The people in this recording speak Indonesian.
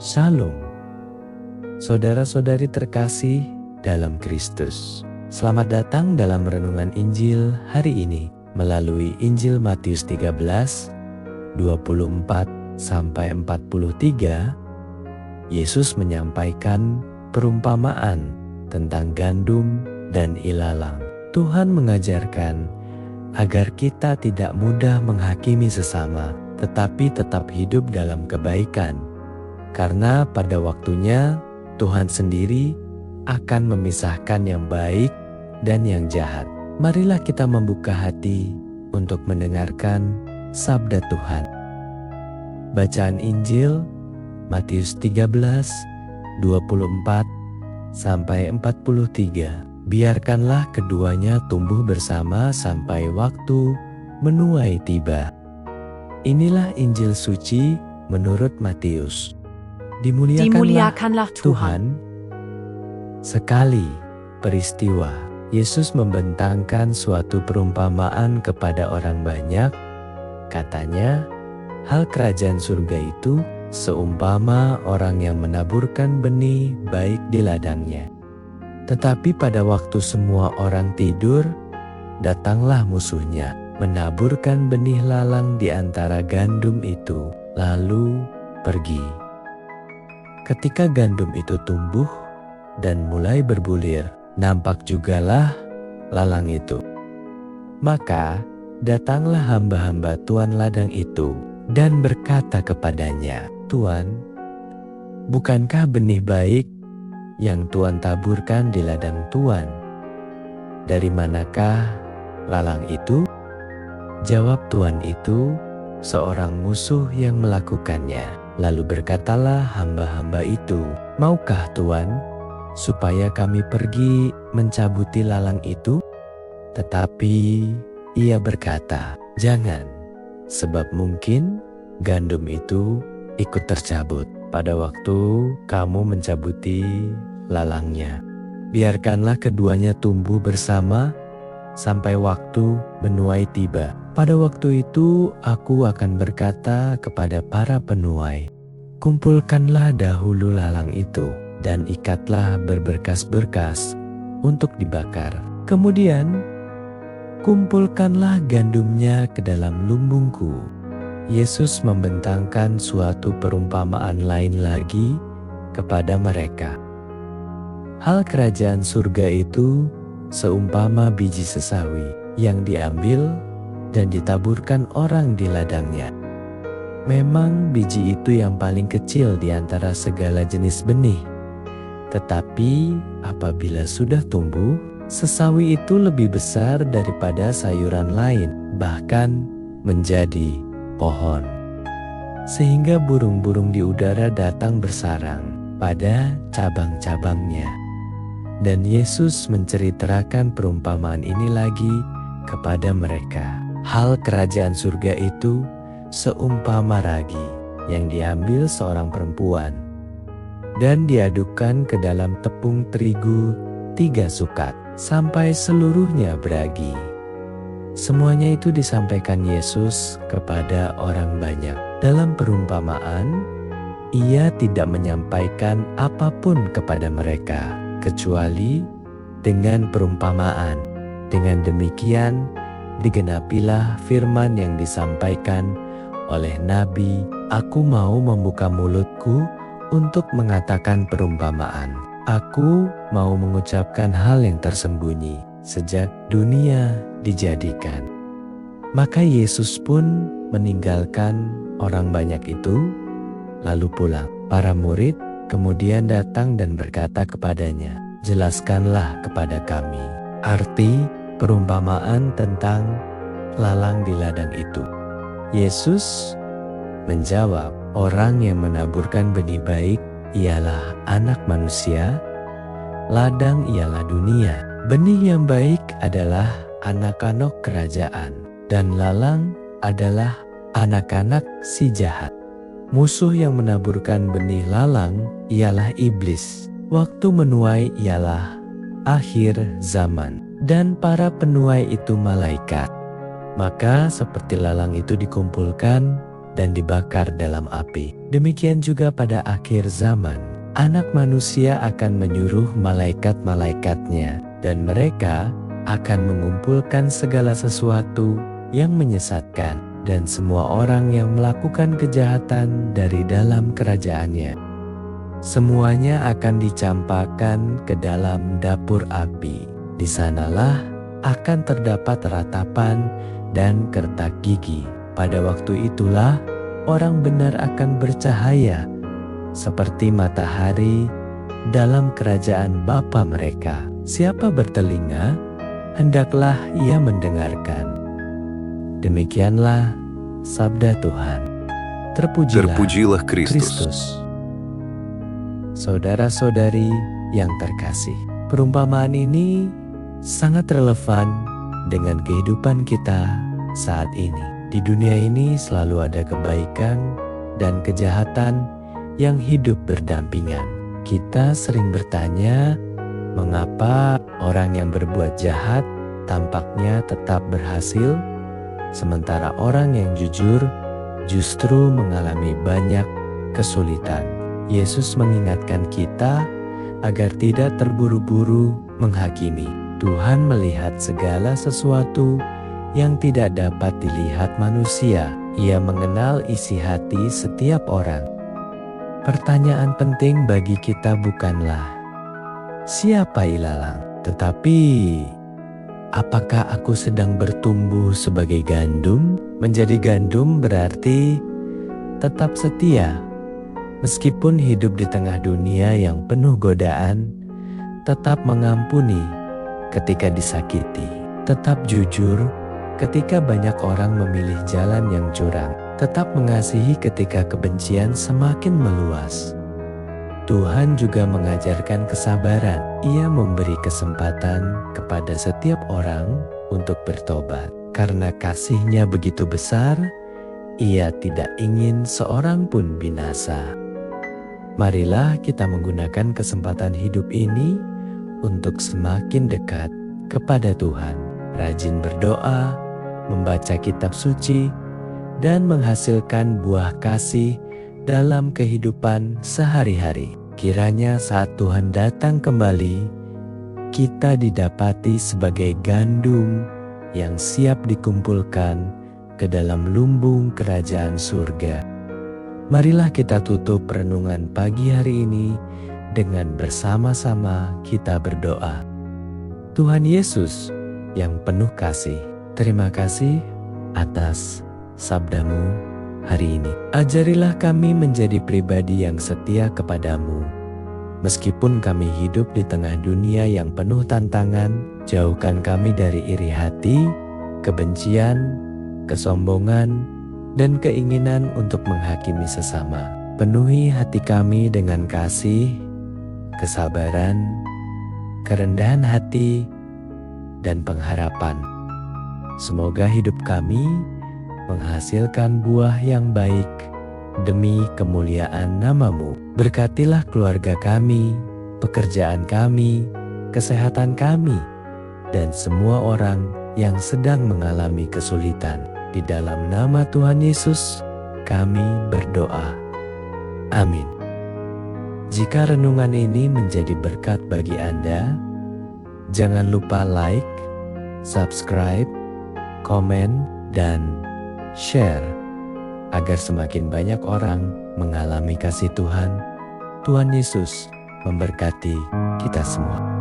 Shalom, saudara-saudari terkasih dalam Kristus. Selamat datang dalam renungan Injil hari ini melalui Injil Matius 13, 24-43. Yesus menyampaikan perumpamaan tentang gandum dan ilalang. Tuhan mengajarkan agar kita tidak mudah menghakimi sesama, tetapi tetap hidup dalam kebaikan. Karena pada waktunya Tuhan sendiri akan memisahkan yang baik dan yang jahat. Marilah kita membuka hati untuk mendengarkan sabda Tuhan. Bacaan Injil Matius 13, 24-43. Biarkanlah keduanya tumbuh bersama sampai waktu menuai tiba. Inilah Injil suci menurut Matius. Dimuliakanlah Tuhan. Sekali peristiwa, Yesus membentangkan suatu perumpamaan kepada orang banyak. Katanya, hal kerajaan surga itu seumpama orang yang menaburkan benih baik di ladangnya. Tetapi pada waktu semua orang tidur, datanglah musuhnya, menaburkan benih lalang di antara gandum itu, lalu pergi. Ketika gandum itu tumbuh dan mulai berbulir, nampak jugalah lalang itu. Maka datanglah hamba-hamba tuan ladang itu dan berkata kepadanya, "Tuan, bukankah benih baik yang Tuan taburkan di ladang Tuan? Dari manakah lalang itu?" Jawab tuan itu, "Seorang musuh yang melakukannya." Lalu berkatalah hamba-hamba itu, "Maukah Tuan, supaya kami pergi mencabuti lalang itu?" Tetapi ia berkata, "Jangan, sebab mungkin gandum itu ikut tercabut pada waktu kamu mencabuti lalangnya. Biarkanlah keduanya tumbuh bersama sampai waktu menuai tiba. Pada waktu itu aku akan berkata kepada para penuai, kumpulkanlah dahulu lalang itu dan ikatlah berberkas-berkas untuk dibakar. Kemudian kumpulkanlah gandumnya ke dalam lumbungku." Yesus membentangkan suatu perumpamaan lain lagi kepada mereka. Hal kerajaan surga itu seumpama biji sesawi yang diambil dan ditaburkan orang di ladangnya. Memang biji itu yang paling kecil di antara segala jenis benih. Tetapi apabila sudah tumbuh, sesawi itu lebih besar daripada sayuran lain, bahkan menjadi pohon. Sehingga burung-burung di udara datang bersarang pada cabang-cabangnya. Dan Yesus menceritakan perumpamaan ini lagi kepada mereka. Hal kerajaan surga itu seumpama ragi yang diambil seorang perempuan dan diadukkan ke dalam tepung terigu 3 sukat sampai seluruhnya beragi. Semuanya itu disampaikan Yesus kepada orang banyak. Dalam perumpamaan, ia tidak menyampaikan apapun kepada mereka kecuali dengan perumpamaan. Dengan demikian, digenapilah firman yang disampaikan oleh Nabi, "Aku mau membuka mulutku untuk mengatakan perumpamaan. Aku mau mengucapkan hal yang tersembunyi sejak dunia dijadikan." Maka Yesus pun meninggalkan orang banyak itu, lalu pulang. Para murid kemudian datang dan berkata kepadanya, "Jelaskanlah kepada kami arti perumpamaan tentang lalang di ladang itu." Yesus menjawab, "Orang yang menaburkan benih baik ialah Anak Manusia, ladang ialah dunia. Benih yang baik adalah anak-anak kerajaan, dan lalang adalah anak-anak si jahat. Musuh yang menaburkan benih lalang ialah iblis. Waktu menuai ialah akhir zaman, dan para penuai itu malaikat. Maka seperti lalang itu dikumpulkan dan dibakar dalam api. Demikian juga pada akhir zaman, Anak Manusia akan menyuruh malaikat-malaikatnya, dan mereka akan mengumpulkan segala sesuatu yang menyesatkan dan semua orang yang melakukan kejahatan dari dalam kerajaannya. Semuanya akan dicampakkan ke dalam dapur api. Di sanalah akan terdapat ratapan dan kertak gigi. Pada waktu itulah orang benar akan bercahaya seperti matahari dalam kerajaan Bapa mereka. Siapa bertelinga, hendaklah ia mendengarkan. Demikianlah sabda Tuhan. Terpujilah Kristus. Saudara-saudari yang terkasih, perumpamaan ini sangat relevan dengan kehidupan kita saat ini. Di dunia ini selalu ada kebaikan dan kejahatan yang hidup berdampingan. Kita sering bertanya, mengapa orang yang berbuat jahat tampaknya tetap berhasil, sementara orang yang jujur justru mengalami banyak kesulitan. Yesus mengingatkan kita agar tidak terburu-buru menghakimi. Tuhan melihat segala sesuatu yang tidak dapat dilihat manusia. Ia mengenal isi hati setiap orang. Pertanyaan penting bagi kita bukanlah siapa ilalang, tetapi apakah aku sedang bertumbuh sebagai gandum? Menjadi gandum berarti tetap setia. Meskipun hidup di tengah dunia yang penuh godaan, tetap mengampuni ketika disakiti, tetap jujur ketika banyak orang memilih jalan yang curang, tetap mengasihi ketika kebencian semakin meluas. Tuhan juga mengajarkan kesabaran. Ia memberi kesempatan kepada setiap orang untuk bertobat. Karena kasih-Nya begitu besar, Ia tidak ingin seorang pun binasa. Marilah kita menggunakan kesempatan hidup ini untuk semakin dekat kepada Tuhan, rajin berdoa, membaca kitab suci, dan menghasilkan buah kasih dalam kehidupan sehari-hari. Kiranya saat Tuhan datang kembali, kita didapati sebagai gandum yang siap dikumpulkan ke dalam lumbung kerajaan surga. Marilah kita tutup renungan pagi hari ini dengan bersama-sama kita berdoa. Tuhan Yesus yang penuh kasih, terima kasih atas sabda-Mu hari ini. Ajarilah kami menjadi pribadi yang setia kepadamu. Meskipun kami hidup di tengah dunia yang penuh tantangan, jauhkan kami dari iri hati, kebencian, kesombongan, dan keinginan untuk menghakimi sesama. Penuhi hati kami dengan kasih, kesabaran, kerendahan hati, dan pengharapan. Semoga hidup kami menghasilkan buah yang baik demi kemuliaan nama-Mu. Berkatilah keluarga kami, pekerjaan kami, kesehatan kami, dan semua orang yang sedang mengalami kesulitan. Di dalam nama Tuhan Yesus, kami berdoa. Amin. Jika renungan ini menjadi berkat bagi Anda, jangan lupa like, subscribe, komen, dan share agar semakin banyak orang mengalami kasih Tuhan. Tuhan Yesus memberkati kita semua.